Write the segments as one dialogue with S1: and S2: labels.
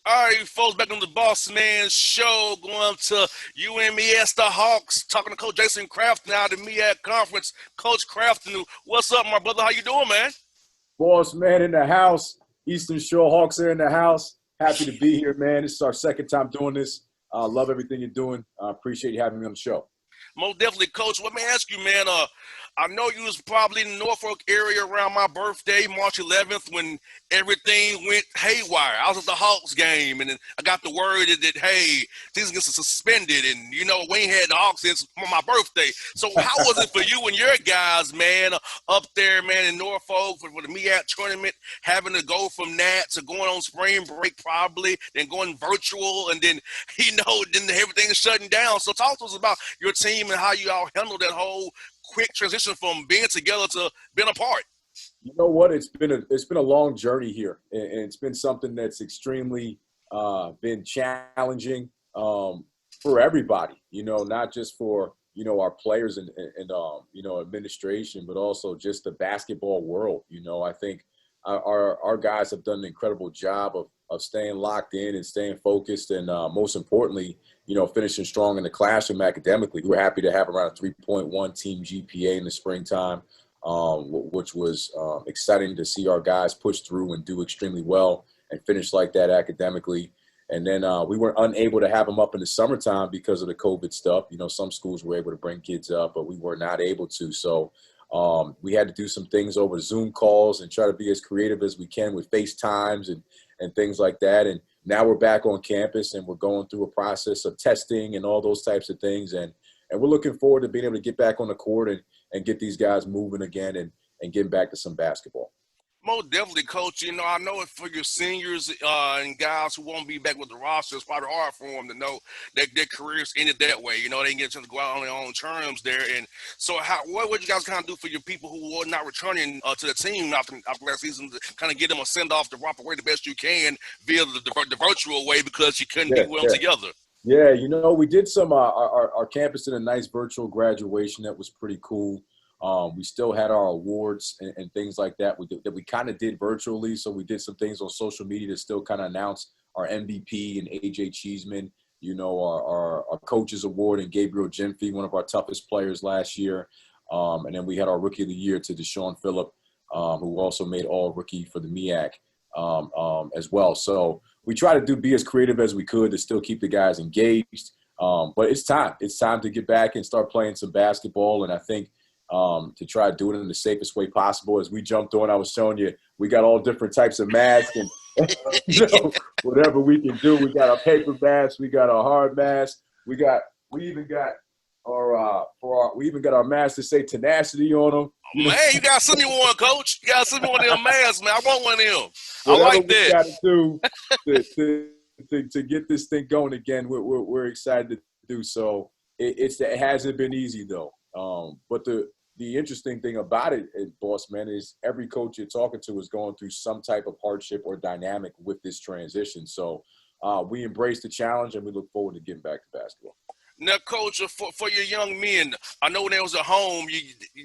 S1: All right, folks, back on the Bossman show, going to UMES the Hawks, talking to Coach Jason Crafton out of the MEAC conference. Coach Crafton, what's up, my brother? How you doing, man?
S2: Bossman in the house. Eastern Shore Hawks are in the house. Happy to be here, man. This is our second time doing this. Love everything you're doing. Appreciate you having me on the show.
S1: Most definitely, Coach. Let me ask you, man. I know you was probably in the Norfolk area around my birthday, March 11th, when everything went haywire. I was at the Hawks game, and then I got the word that hey, things get suspended, and we ain't had the Hawks since my birthday. So how was it for you and your guys, man, up there, man, in Norfolk for the MEAC tournament, having to go from that to going on spring break probably, then going virtual, and then then everything's shutting down. So talk to us about your team and how you all handled that whole quick transition from being together to being apart.
S2: You know what? It's been a long journey here, and it's been something that's extremely been challenging for everybody. Not just for our players and administration, but also just the basketball world. I think our guys have done an incredible job of staying locked in and staying focused, and most importantly, finishing strong in the classroom academically. We're happy to have around a 3.1 team GPA in the springtime, which was exciting to see our guys push through and do extremely well and finish like that academically. And then we were unable to have them up in the summertime because of the COVID stuff. Some schools were able to bring kids up, but we were not able to. So we had to do some things over Zoom calls and try to be as creative as we can with FaceTimes and things like that. And now we're back on campus, and we're going through a process of testing and all those types of things. And we're looking forward to being able to get back on the court and get these guys moving again and getting back to some basketball.
S1: Most definitely, Coach. I know it for your seniors and guys who won't be back with the roster. It's probably hard for them to know that their careers ended that way. They didn't get a chance to go out on their own terms there. And so what would you guys kind of do for your people who were not returning to the team after last season to kind of get them a send-off the proper way the best you can via the virtual way because you couldn't be with them together?
S2: Yeah, we did some our campus did a nice virtual graduation that was pretty cool. We still had our awards and things like that that we kind of did virtually. So we did some things on social media to still kind of announce our MVP and AJ Cheeseman, our coaches award, and Gabriel Genfi, one of our toughest players last year. And then we had our rookie of the year to Deshaun Phillip, who also made all rookie for the MEAC as well. So we try to be as creative as we could to still keep the guys engaged. But it's time. It's time to get back and start playing some basketball. And I think to try to do it in the safest way possible. As we jumped on, I was showing you, we got all different types of masks and whatever we can do. We got our paper masks, we got our hard masks, we even got our masks to say tenacity on them.
S1: Man, you got to send me one, Coach. You got to send me one of them masks, man. I want one of them.
S2: Whatever
S1: I like that.
S2: We got to do to get this thing going again. We're excited to do so. It hasn't been easy though. But the interesting thing about it, Bossman, is every coach you're talking to is going through some type of hardship or dynamic with this transition. So we embrace the challenge, and we look forward to getting back to basketball.
S1: Now, Coach, for your young men, I know when they was at home,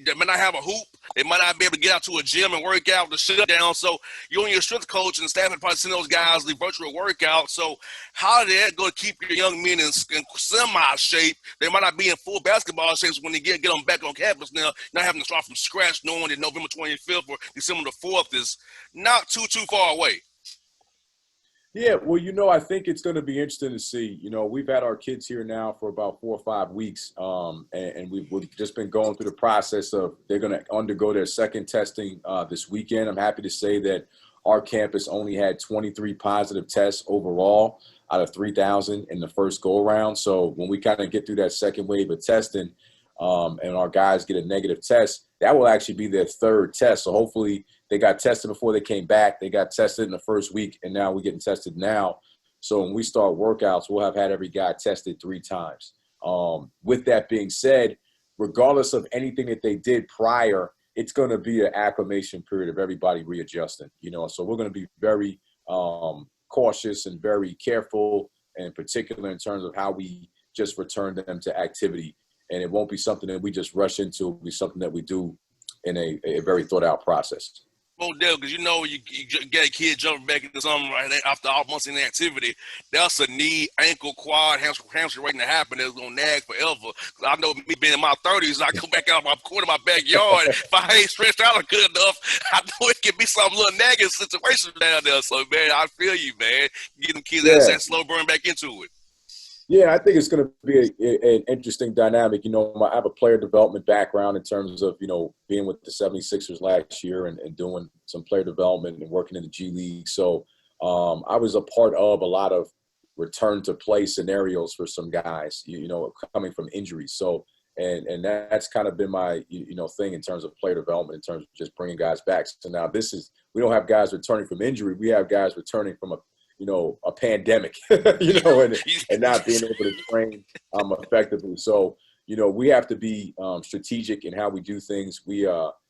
S1: they might not have a hoop. They might not be able to get out to a gym and work out the shutdown. So you and your strength coach and staff would probably send those guys the virtual workout. So how did that go to keep your young men in semi-shape? They might not be in full basketball shape when they get them back on campus now, not having to start from scratch, knowing that November 25th or December the 4th is not too far away.
S2: Yeah, well, I think it's going to be interesting to see. We've had our kids here now for about 4 or 5 weeks, and we've just been going through the process of they're going to undergo their second testing this weekend. I'm happy to say that our campus only had 23 positive tests overall out of 3,000 in the first go-around. So when we kind of get through that second wave of testing and our guys get a negative test, that will actually be their third test. So hopefully they got tested before they came back. They got tested in the first week, and now we're getting tested now. So when we start workouts, we'll have had every guy tested 3 times. With that being said, regardless of anything that they did prior, it's going to be an acclimation period of everybody readjusting. So we're going to be very cautious and very careful, and in particular in terms of how we just return them to activity. And it won't be something that we just rush into. It'll be something that we do in a very thought-out process.
S1: because you get a kid jumping back into something right after all months in activity. That's a knee, ankle, quad, hamstring waiting to happen. That's gonna nag forever. 'Cause I know me being in my 30s, I go back out my corner, my backyard. If I ain't stretched out good enough, I know it can be some little nagging situation down there. So man, I feel you, man. Getting kids
S2: Yeah.
S1: that slow burn back into it.
S2: Yeah, I think it's going to be an interesting dynamic. I have a player development background in terms of, being with the 76ers last year and doing some player development and working in the G League. So I was a part of a lot of return to play scenarios for some guys, coming from injuries. So, and that's kind of been my, thing in terms of player development, in terms of just bringing guys back. So now we don't have guys returning from injury. We have guys returning from a pandemic, and not being able to train effectively. So, we have to be strategic in how we do things. We,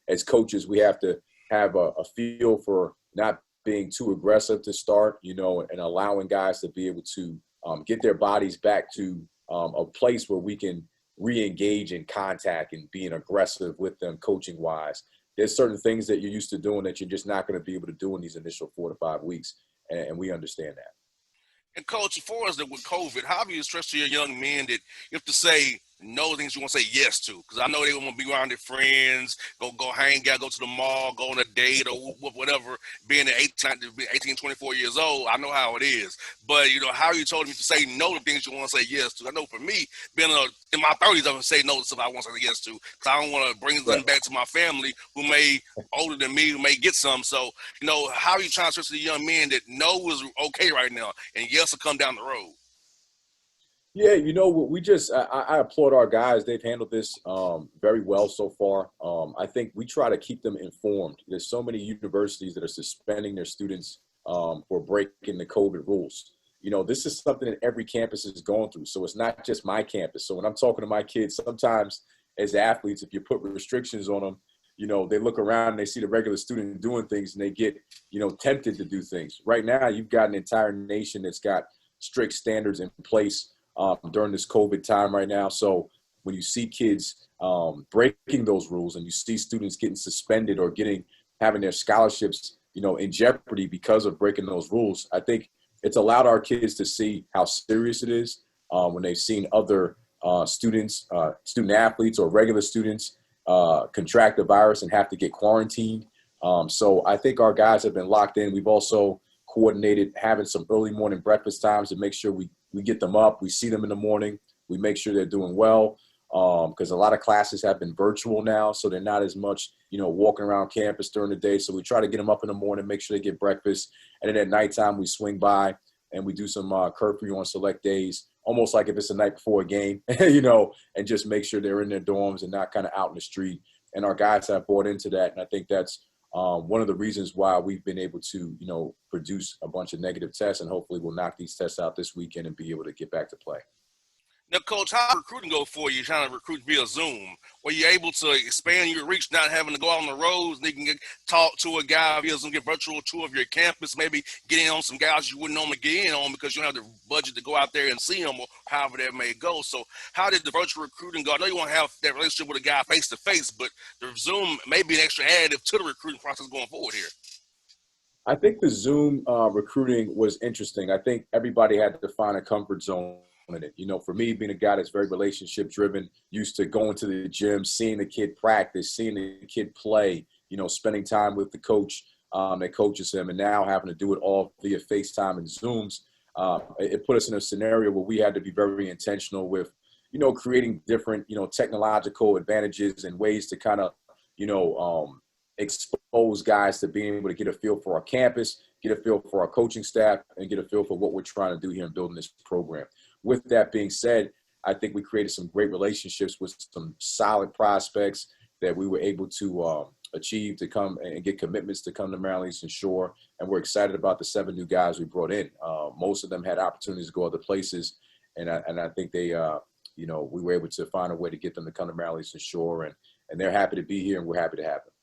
S2: as coaches, we have to have a feel for not being too aggressive to start, and allowing guys to be able to get their bodies back to a place where we can re-engage in contact and being aggressive with them coaching-wise. There's certain things that you're used to doing that you're just not going to be able to do in these initial 4 to 5 weeks. And we understand that.
S1: And coach, as far as with COVID, how have you stressed to your young men that you have to say no things you want to say yes to? Because I know they want to be around their friends, go hang out, go to the mall, go on a date or whatever. Being at 18, 24 years old, I know how it is. But, how you told me to say no to things you want to say yes to. I know for me, being in my 30s, I'm going to say no to stuff I want to say yes to because I don't want to bring something back to my family who may older than me, who may get some. So, how are you trying to stress to the young men that no is okay right now and yes will come down the road?
S2: Yeah, I applaud our guys. They've handled this very well so far. I think we try to keep them informed. There's so many universities that are suspending their students for breaking the COVID rules. This is something that every campus is going through. So it's not just my campus. So when I'm talking to my kids, sometimes as athletes, if you put restrictions on them, they look around and they see the regular student doing things and they get, tempted to do things. Right now, you've got an entire nation that's got strict standards in place during this COVID time right now. So when you see kids breaking those rules and you see students getting suspended or having their scholarships, in jeopardy because of breaking those rules, I think it's allowed our kids to see how serious it is when they've seen other student athletes or regular students contract the virus and have to get quarantined. So I think our guys have been locked in. We've also coordinated having some early morning breakfast times to make sure we get them up. We see them in the morning. We make sure they're doing well because a lot of classes have been virtual now, so they're not as much, walking around campus during the day. So we try to get them up in the morning, make sure they get breakfast. And then at nighttime, we swing by and we do some curfew on select days, almost like if it's the night before a game, and just make sure they're in their dorms and not kind of out in the street. And our guys have bought into that. And I think that's one of the reasons why we've been able to, produce a bunch of negative tests, and hopefully we'll knock these tests out this weekend and be able to get back to play.
S1: Now, Coach, how recruiting go for you trying to recruit via Zoom? Were you able to expand your reach, not having to go out on the roads, and you can talk to a guy via Zoom, get virtual tour of your campus, maybe get in on some guys you wouldn't normally get in on because you don't have the budget to go out there and see them or however that may go. So how did the virtual recruiting go? I know you want to have that relationship with a guy face-to-face, but the Zoom may be an extra additive to the recruiting process going forward here.
S2: I think the Zoom recruiting was interesting. I think everybody had to find a comfort zone in it. For me, being a guy that's very relationship driven, used to going to the gym, seeing the kid practice, seeing the kid play, spending time with the coach that coaches him, and now having to do it all via FaceTime and Zooms, it put us in a scenario where we had to be very intentional with, creating different, technological advantages and ways to kind of, expose guys to being able to get a feel for our campus, get a feel for our coaching staff, and get a feel for what we're trying to do here in building this program. With that being said, I think we created some great relationships with some solid prospects that we were able to achieve to come and get commitments to come to Maryland Eastern Shore. And we're excited about the 7 new guys we brought in. Most of them had opportunities to go other places. And I think they, we were able to find a way to get them to come to Maryland Eastern Shore. And they're happy to be here, and we're happy to have them.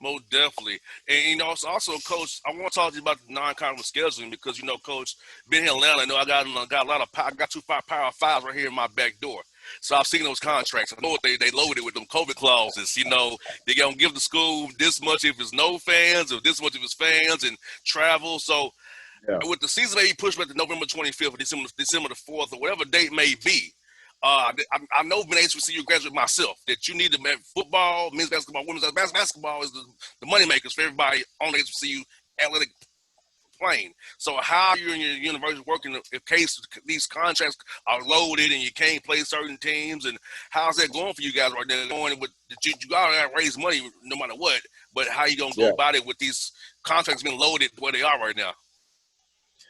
S1: Most definitely. And, also, Coach, I want to talk to you about the non-conference scheduling because, Coach, being here in Atlanta, I know I got a lot of I got 2 Power 5s right here in my back door. So I've seen those contracts. I know what they loaded with them COVID clauses. You know, they're going to give the school this much if it's no fans, or this much if it's fans and travel. So
S2: Yeah.
S1: with the season maybe pushed back to November 25th or December the 4th or whatever date may be, I know being HBCU graduate myself that you need to make football, men's basketball, women's basketball is the money makers for everybody on the HBCU athletic plane. So how are you and your university working in case these contracts are loaded and you can't play certain teams, and how's that going for you guys right now? Going with you gotta raise money no matter what, but how you gonna go
S2: Yeah.
S1: about it with these contracts being loaded where they are right now?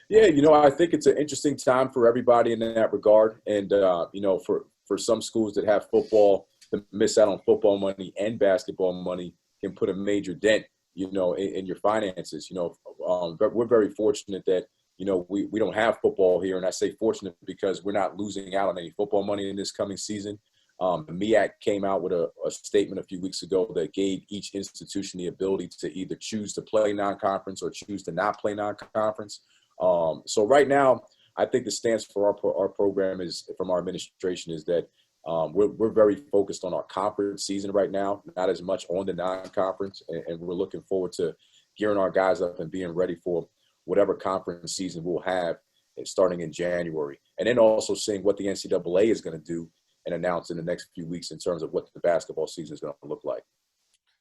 S2: Yeah, I think it's an interesting time for everybody in that regard. And, for some schools that have football, to miss out on football money and basketball money can put a major dent, in your finances. But we're very fortunate that, we don't have football here. And I say fortunate because we're not losing out on any football money in this coming season. The MEAC came out with a statement a few weeks ago that gave each institution the ability to either choose to play non-conference or choose to not play non-conference. So right now, I think the stance for our program is from our administration is that we're very focused on our conference season right now, not as much on the non-conference, and we're looking forward to gearing our guys up and being ready for whatever conference season we'll have starting in January, and then also seeing what the NCAA is going to do and announce in the next few weeks in terms of what the basketball season is going to look like.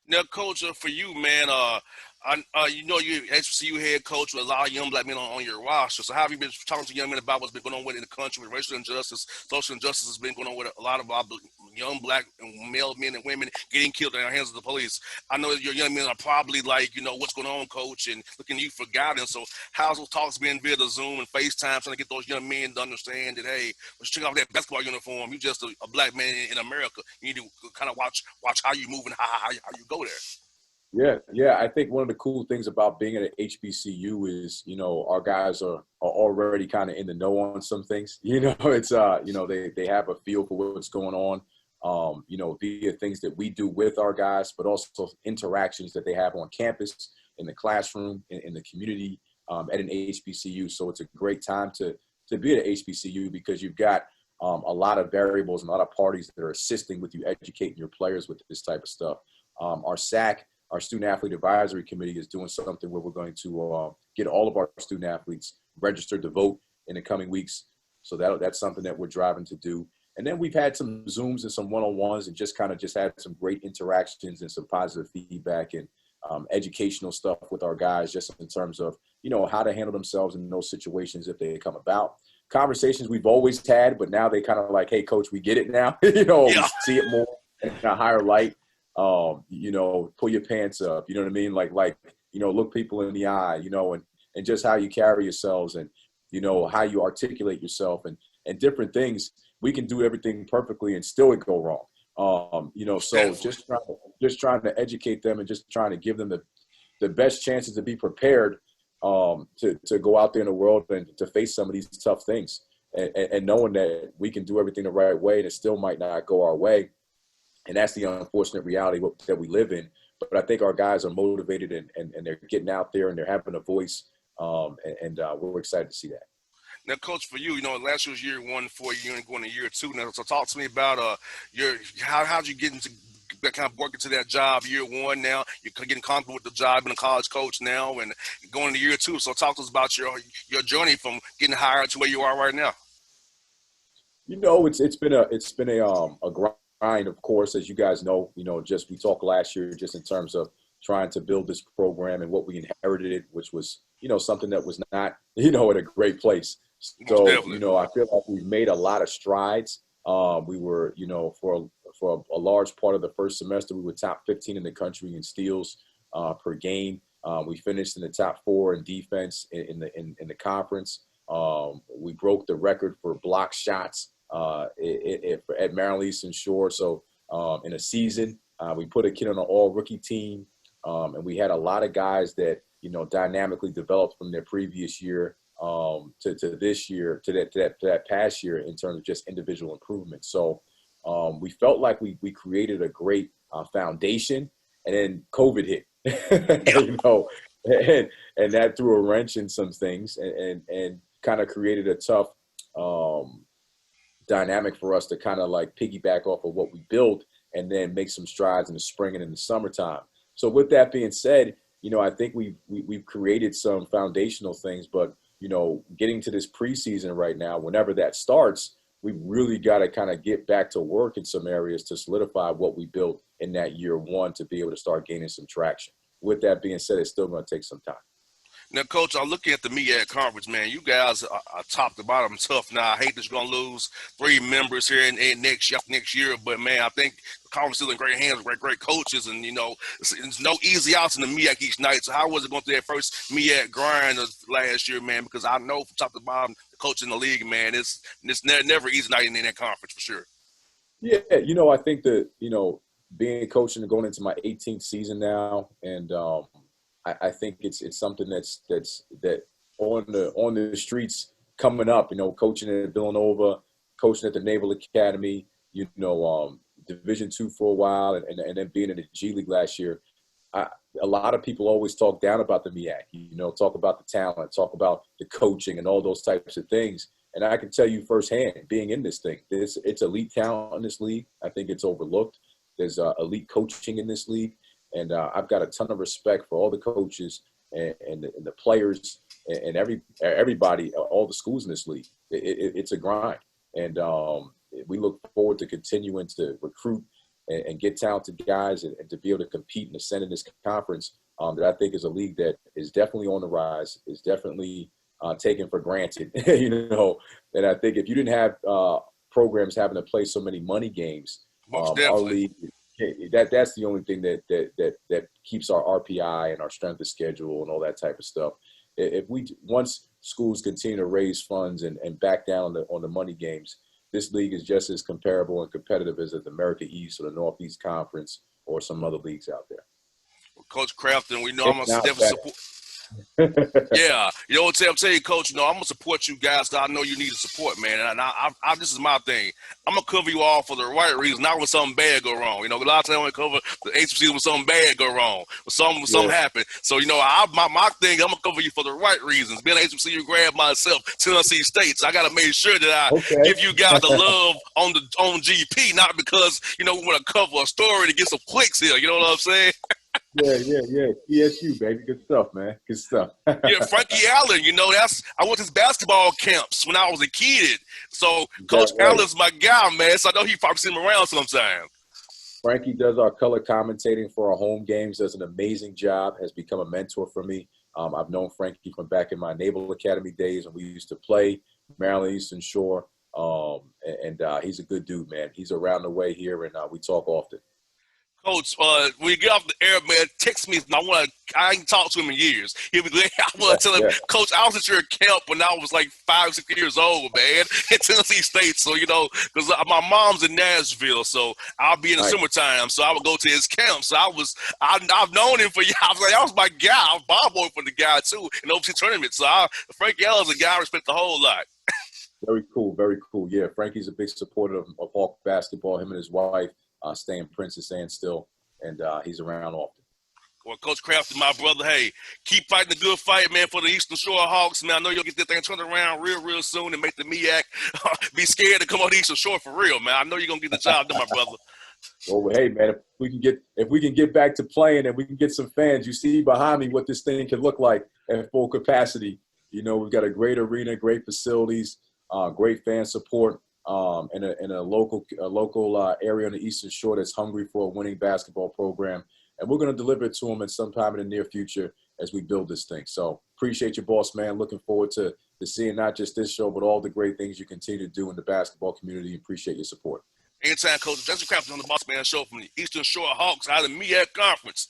S1: Now, Coach, for you, man, you're HBCU head coach with a lot of young black men on your roster. So how have you been talking to young men about what's been going on in the country with racial injustice, social injustice has been going on with a lot of our young black and male men and women getting killed in the hands of the police? I know that your young men are probably like, what's going on, Coach, and looking to you for guidance. So how's those talks been via the Zoom and FaceTime, trying to get those young men to understand that, hey, let's check out that basketball uniform. You're just a black man in America. You need to kind of watch how you move and how you go there.
S2: Yeah. I think one of the cool things about being at an HBCU is, our guys are already kind of in the know on some things. It's they have a feel for what's going on. Via things that we do with our guys, but also interactions that they have on campus, in the classroom, in the community, at an HBCU. So it's a great time to be at an HBCU because you've got a lot of variables and a lot of parties that are assisting with you educating your players with this type of stuff. Our SAC, our Student Athlete Advisory Committee, is doing something where we're going to get all of our student athletes registered to vote in the coming weeks. So that's something that we're driving to do. And then we've had some Zooms and some one-on-ones and just had some great interactions and some positive feedback and educational stuff with our guys, just in terms of, how to handle themselves in those situations if they come about. Conversations we've always had, but now they kind of like, hey, Coach, we get it now. We see it more in a higher light. Pull your pants up, you know what I mean? Like, look people in the eye, and just how you carry yourselves and, how you articulate yourself and different things. We can do everything perfectly and still it go wrong. So just trying to educate them and just trying to give them the best chances to be prepared to go out there in the world and to face some of these tough things and knowing that we can do everything the right way and it still might not go our way. And that's the unfortunate reality that we live in. But I think our guys are motivated and they're getting out there and they're having a voice. And we're excited to see that.
S1: Now, Coach, for you, last year was year one for you and going to year two now. So talk to me about how'd you get into kind of working to that job year one now? You're getting comfortable with the job and a college coach now and going to year two. So talk to us about your journey from getting hired to where you are right now.
S2: It's been a grind, of course, as you guys know. We talked last year just in terms of trying to build this program and what we inherited, which was something that was not at a great place. So I feel like we've made a lot of strides. We were for a large part of the first semester we were top 15 in the country in steals per game. We finished in the top 4 in defense in the conference. We broke the record for block shots at Maryland Eastern Shore. So in a season, we put a kid on an all-rookie team, and we had a lot of guys that dynamically developed from their previous year to this year, to that past year in terms of just individual improvement. So we felt like we created a great foundation, and then COVID hit, and that threw a wrench in some things and kind of created a tough dynamic for us to kind of like piggyback off of what we built and then make some strides in the spring and in the summertime. So with that being said, I think we've created some foundational things, but getting to this preseason right now, whenever that starts, we really got to kind of get back to work in some areas to solidify what we built in that year one to be able to start gaining some traction. With that being said, it's still going to take some time.
S1: Now, Coach, I'm looking at the MEAC conference, man. You guys are top to bottom tough. Now, I hate that you're going to lose 3 members here in next year, but, man, I think the conference is in great hands with great coaches, and, it's no easy outs in the MEAC each night. So how was it going through that first MEAC grind of last year, man? Because I know from top to bottom, the coach in the league, man, it's never easy night in that conference for sure.
S2: Yeah, I think that, being coaching and going into my 18th season now, and I think it's something that's on the streets coming up. Coaching at Villanova, coaching at the Naval Academy, Division II for a while, and then being in the G League last year. A lot of people always talk down about the MEAC. Talk about the talent, talk about the coaching, and all those types of things. And I can tell you firsthand, being in this thing, it's elite talent in this league. I think it's overlooked. There's elite coaching in this league. And I've got a ton of respect for all the coaches and the players and everybody, all the schools in this league. It's a grind. And we look forward to continuing to recruit and get talented guys and to be able to compete and ascend in this conference that I think is a league that is definitely on the rise, is definitely taken for granted. And I think if you didn't have programs having to play so many money games, our league – that's the only thing that keeps our RPI and our strength of schedule and all that type of stuff. Once schools continue to raise funds and back down on the money games, this league is just as comparable and competitive as the America East or the Northeast Conference or some other leagues out there.
S1: Well, Coach Crafton, we know I'm gonna definitely support. Yeah, I'm telling you, Coach. I'm gonna support you guys. I know you need the support, man. And I this is my thing. I'm gonna cover you all for the right reason, not when something bad go wrong. A lot of times I want to cover the HBC when something bad go wrong, or something happen. So my thing, I'm gonna cover you for the right reasons. Being an HBCU grad myself, Tennessee State, so I gotta make sure that I give you guys the love on GP, not because we want to cover a story to get some clicks here. You know what I'm saying?
S2: Yeah. ESU, baby. Good stuff, man. Good stuff.
S1: Yeah, Frankie Allen, I went to his basketball camps when I was a kid. So Coach Allen's my guy, man. So I know he probably seen him around sometime.
S2: Frankie does our color commentating for our home games, does an amazing job, has become a mentor for me. I've known Frankie from back in my Naval Academy days when we used to play Maryland Eastern Shore. And he's a good dude, man. He's around the way here, and we talk often.
S1: Coach, when you get off the air, man, text me. I ain't talked to him in years. He'll be glad. I want to tell him, Coach, I was at your camp when I was like 5, 6 years old, man, at Tennessee State. So, because my mom's in Nashville, so I'll be in the summertime. So I would go to his camp. So I've known him for years. I was like, that was my guy. I was ball boy for the guy, too, in overseas tournaments. So Frankie Allen's a guy I respect a whole lot.
S2: Very cool, very cool. Yeah, Frankie's a big supporter of Hawk basketball, him and his wife. Stay in Princess Anne still, and he's around often.
S1: Well, Coach Crafton, my brother, hey, keep fighting the good fight, man, for the Eastern Shore Hawks, man. I know you'll get that thing turned around real soon and make the MEAC be scared to come on the Eastern Shore for real, man. I know you're going to get the job done, my brother.
S2: Well, hey, man, if we can get back to playing and we can get some fans, you see behind me what this thing can look like at full capacity. We've got a great arena, great facilities, great fan support. In a local area on the Eastern Shore that's hungry for a winning basketball program. And we're going to deliver it to them at some time in the near future as we build this thing. So appreciate you, boss man. Looking forward to seeing not just this show, but all the great things you continue to do in the basketball community. Appreciate your support.
S1: Anytime, Coach. George Floyd on the Bossman Show from the Eastern Shore Hawks out of the MEAC Conference.